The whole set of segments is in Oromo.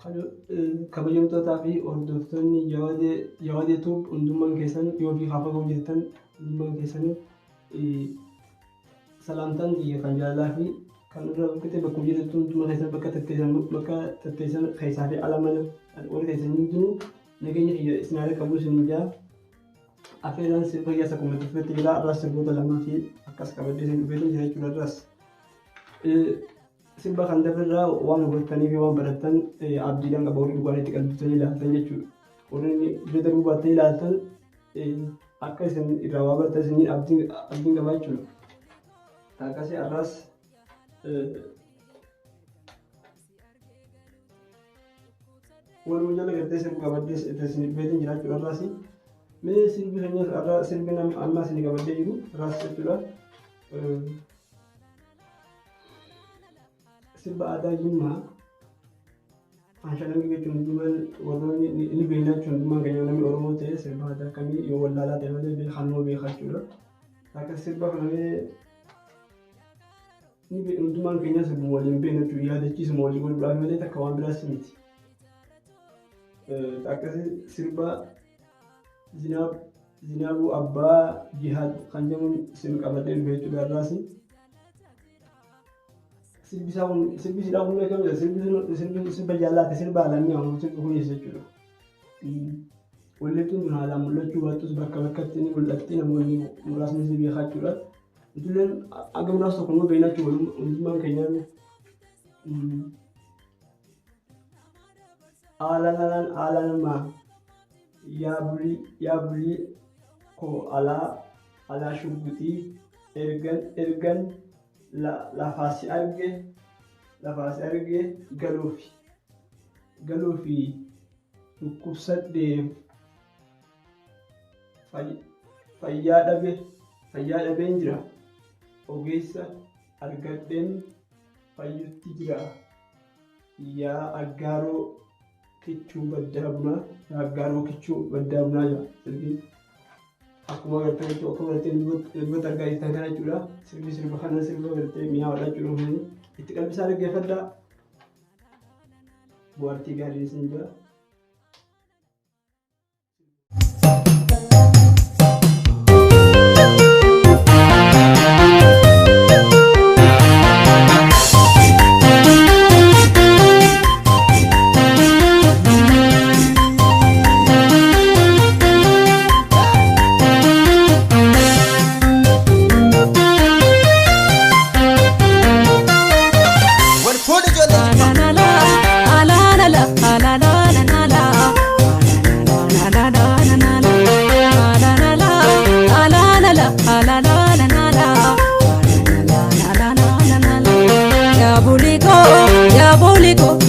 kabajamtootaa fi hordoftoonni Yawaadeetu hundummaan keessan yoo fi hafa hojjetan hundummaan keessanii salaamtaan xiyya kan jaalalaa fi kan irraa buqqite bakka hojjetattu hundummaa keessan bakka tatteessan keessaa fi ala mana wal keessan hundinuu nageenya xiyya isinaarra qabu isin jaa afeeraan sirba iyyaasa kummatuufetti jira arraas sirboota lamaa fi akkas qabaddee isin dhufeetu jira jechuudha arraas. Sirba kan dabarraa waan hubattanii fi waan barattan abdiidhaan qaba horii dhugaan itti qalbiftanii ilaaltan jechuudha. Horii bira darbuu baattanii ilaaltan akka isin irraa waa barattan isiniin abdiin qabaa jechuudha. Akkasii arraas walumaa jala gartee sirba qabaddee isin dhufeetiin jira jechuudha arraas. Mee sirbi keenyas arraa sirbi ammaa isin qabaddee jiru arraas jechuudha. Sirba aadaa Jimmaa anshalangi jechuun hundumaan warroonni ni beekna jechuun hundumaan keenya namni Oromoo ta'e sirba aadaa kamii yoo wallaalaa ta'e malee beekannoo beekaa jechuudha. Akka sirba kanamee hundumaan keenya sirbu waliin beekna jechuudha yaadachiisuma walii godhuudhaaf malee takka waan biraas miti. Akkasii sirba Zinaabuu Abbaa Jihaad kan jedhamuun sirba qabaddee dhufe jechuudha arraasi. Sirbisiidhaan humna kamidha sirba jaalaate sirba alamii amma sirba kunis jechuudha. Walleettuun kun haalaan mul'achuu baattus bakka bakkatti ni mul'atti namoonni muraasni si beekaa jechuudha. Ijoolleen akka muraasa tokko immoo beekna jechuudha hundummaan keenyaan haalaan namaa yaa bulii koo alaa shubbitii ergan lafaasi arge galuu fi dhukkubsadheef fayyaa dhabeen jira ogeessa argadheen fayyutti jira yaa aggaaroo kichuu baddaa bunaa jira sirbi. Akkuma agartee jechuudha akkuma agartee dubata argaa jirtan kana jechuudha sirba kana sirba agartee mi'aawaa jechuudha itti qalbisaa dhaggeeffadhaa bu'aartii gaarii isin jira.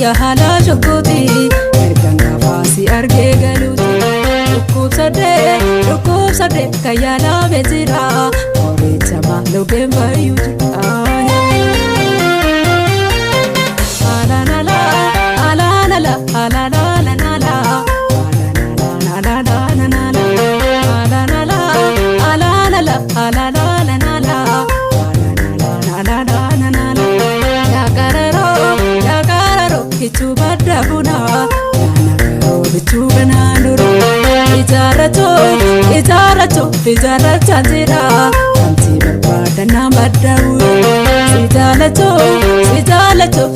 Ya hala shokoti ergan nafasi arge galuti dhukkubsade kayala betira orichama logen bayuti alanala alanala alanala kichuu badda bunaa naannoo bichuu banaanuru ijaarratoo jira kamtii barbaadanaa baddaa'u si jaallatoo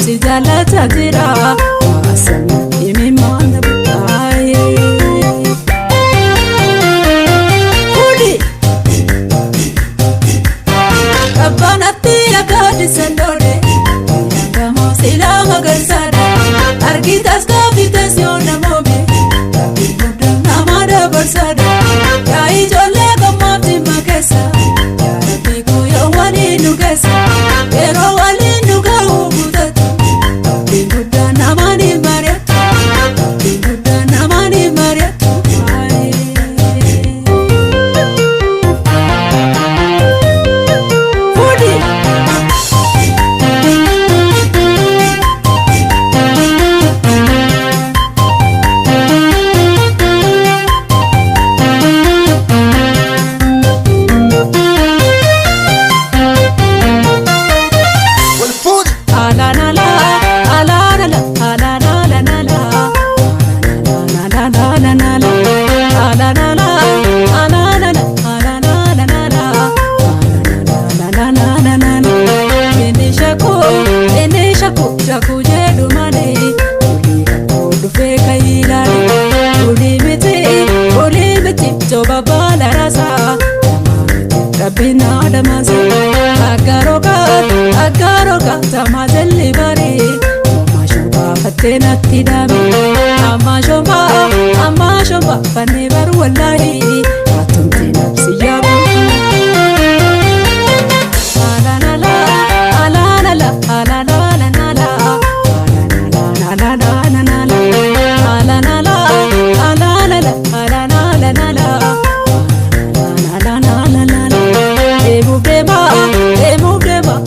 jira waasamuu himimaan bu'aayee. Kabbanatti yaakaadi sandoode gamoo silaa magarsaadha. Argitas kafitas yoo namoome guddaa nama dabarsaadha yaa ijoollee gammaatti makeessa yaa rabbi koo yoo waliin nu geessa yeroo waliin nu ga'u guutatu abdiin guddaa nama ni mari'atu abdiin guddaa nama ni mari'atu. damase Agaroka tamazelli bare Amma shomba fattenatti dame Amma shomba fanne baru wallahi Atumti nafsi yabu Alanala alanala alanala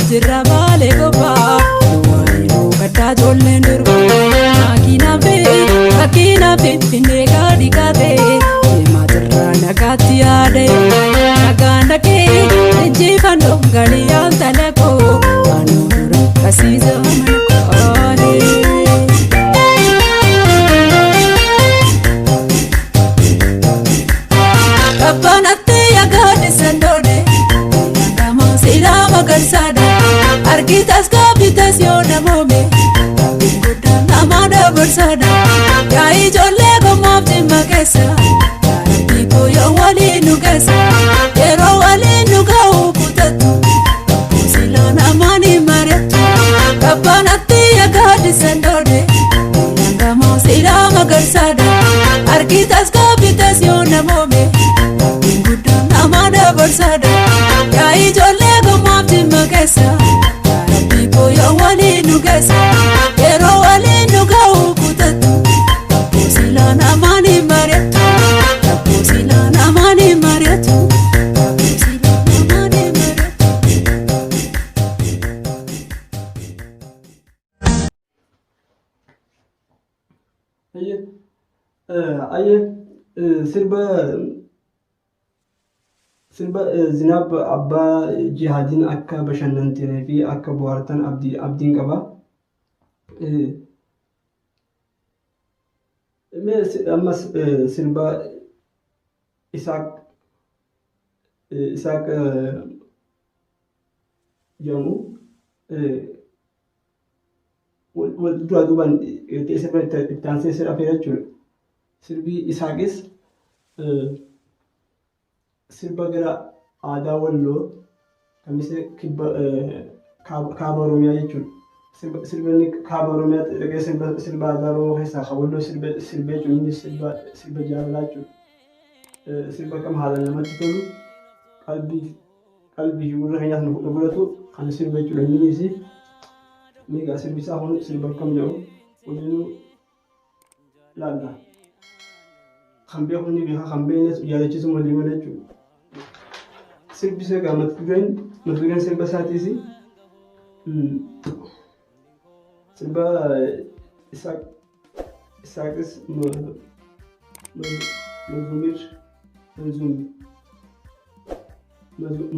Sirabale goba, nuwainu kata jolle nirba. Akina fe, pinega dikate. Ema terra nagati ade, naganda ke. Enjifando galiyan talako, anudura kasiza manako ade. Kapanate yagade sandode, nandama sila magarsada. Argitas kapitas yo namome Guda namada bersada Ya ijolle gomafti magesa Yarabiko yo wali nugesa Yero wali nugau kutatu Sila namani maretu Kapanati ya gadi sandode Nandama sila magarsada Argitas kapitas yo namome Guda namada bersada Ya ijolle gomafti magesa Yo wali nugesa, yero wali nugau kutatu. Tapo sila namani mariatu, tapo sila namani mariatu, tapo sila namani mariatu. Aye, sirba zinaab abbaa jihaadiin akka bashannantee fi akka bohaartan abdiin qaba. Ammas sirba Isaaq jedhamu wal duraa duubaan sirba itti aansee sirba feera jechuudha. Sirbi Isaaqis sirba gara aadaa walloo kamisee kaaba oromiyaa jechuudha. Sirbanni kaaba oromiyaa dhaqee sirba aadaa oromoo keessaa kan walloo sirbee jechuun inni sirba jaalalaa jechuudha. Sirba kam haala namatti tolu qalbii gurra keenyaaf nu fudhatu kan sirba jechuudha. Innis miigaa sirbi isaa kun sirba kam jedhu waliinuu laalla. Kan beeku ni beeka kan beeknes yaadachiisu malee mana jechuudha. Sirbi isaa gaa mata dureen sirba isaatiis sirba Isaaqis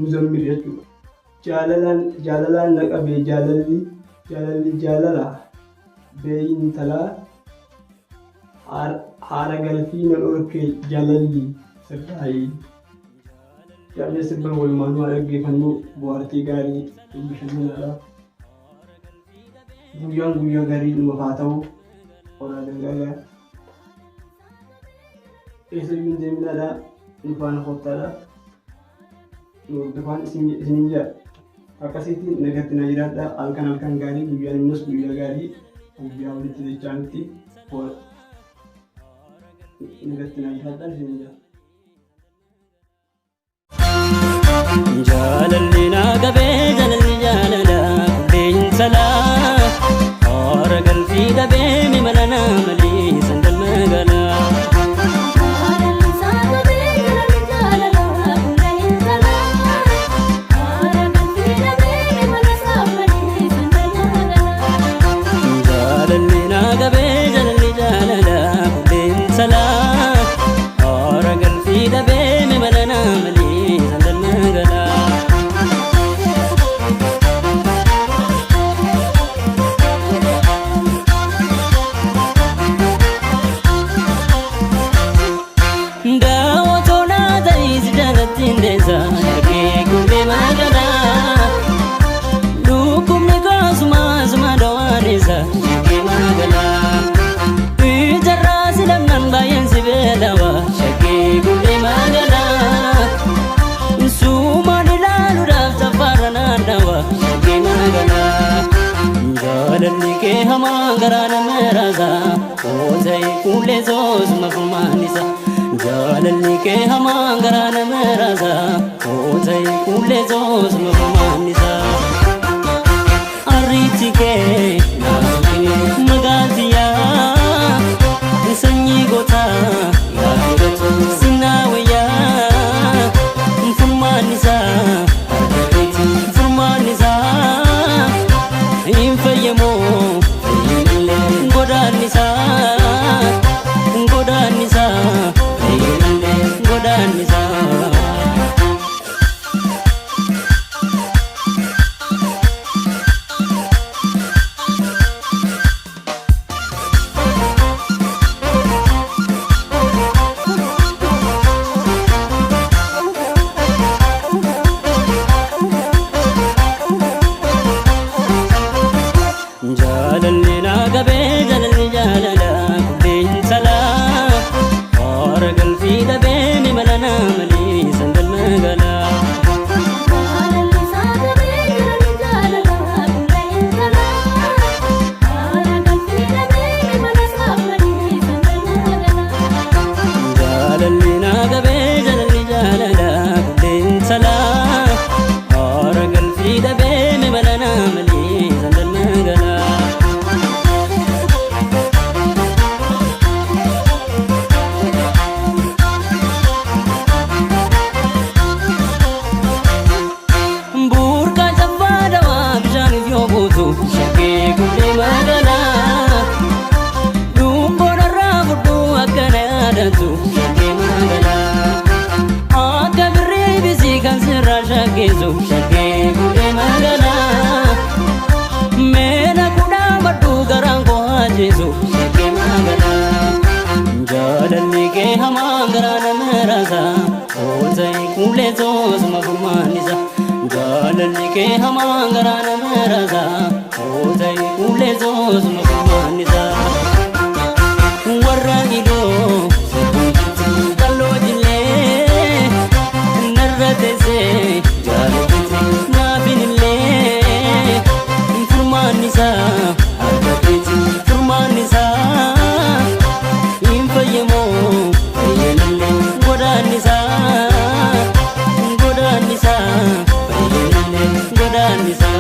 muzammir jechuudha. Jaalalaan na qabee jaalalli jaalala beeyin talaa haara galfii na dhorkee jaalalli sirraayi. Yaadni sirban walumaanuu haa dhaggeeffannuu bohaartii gaarii bashannanaadhaaf. Guyyaa gaarii dhumaaf haa ta'u horaa dagaagaa. Eessa iyyuu hin deeminaadhaa nu faana kottaadhaa. Hordofaan isiniin jedha. Akkasitti nagatti na jiraadhaa. Halkan gaarii guyyaan innis guyyaa gaarii guyyaa walitti jechaanitti nagatti na jiraadhaa isiniin jedha. Jaalalli naa qabee jaalalli jaalala kubbeen salaa haara galfii dhabee mimala naa malee sandal magaalaa. Jaalalli naa qabee jaalalli jaalala kubbeen salaa haara galfii dhabee mimala naa malee sandal magaalaa. garaan meraasa ootay kuulee soosuma furmaanisa jaalalli kee hamaan garaan meraasa ootay kuulee soosuma furmaanisa arriitti kee naasukee magaatiyaa sanyii gootaa yaadatu sinaa wayyaa furmaanisa furmaanisa hin fayyamoo godaannisa godaannisa godaannisa jaalalli naa gabee jaalalli jaalala kubbeen salaa hora galfii dhabee mi mala naa malee sandal magaalaa. Jaalalli isaa gabee jaalalli jaalala kubbeen salaa hora galfii dhabee mi mala naa malee sandal magaalaa. Jaalalli naa gabee jaalalli jaalala kubbeen salaa hora galfii dhabee mi mala naa malee sandal magaalaa. shakkee kubbee magaalaa dubboon irraa fudhuu akkana yaadatu shakkee magaalaa akka birrii bisii kan sirraa shakkeessu shakkee kubbee magaalaa meena kudhaa badhuu garaan koo haajeessu shakkee magaalaa jaalalli kee hamaan garaa nama raasa ooltay kuulee soosuma furmaanisa jaalalli kee hamaan garaa nama raasa ooltay kuulee soosuma furmaanisa warra hidhoo kalloo jillee narra teessee jaallatite naafinillee furmaanisa argateeti furmaanisa hin fayyamoo fayyanillee godaannisa godaannisa fayyanillee godaannisa.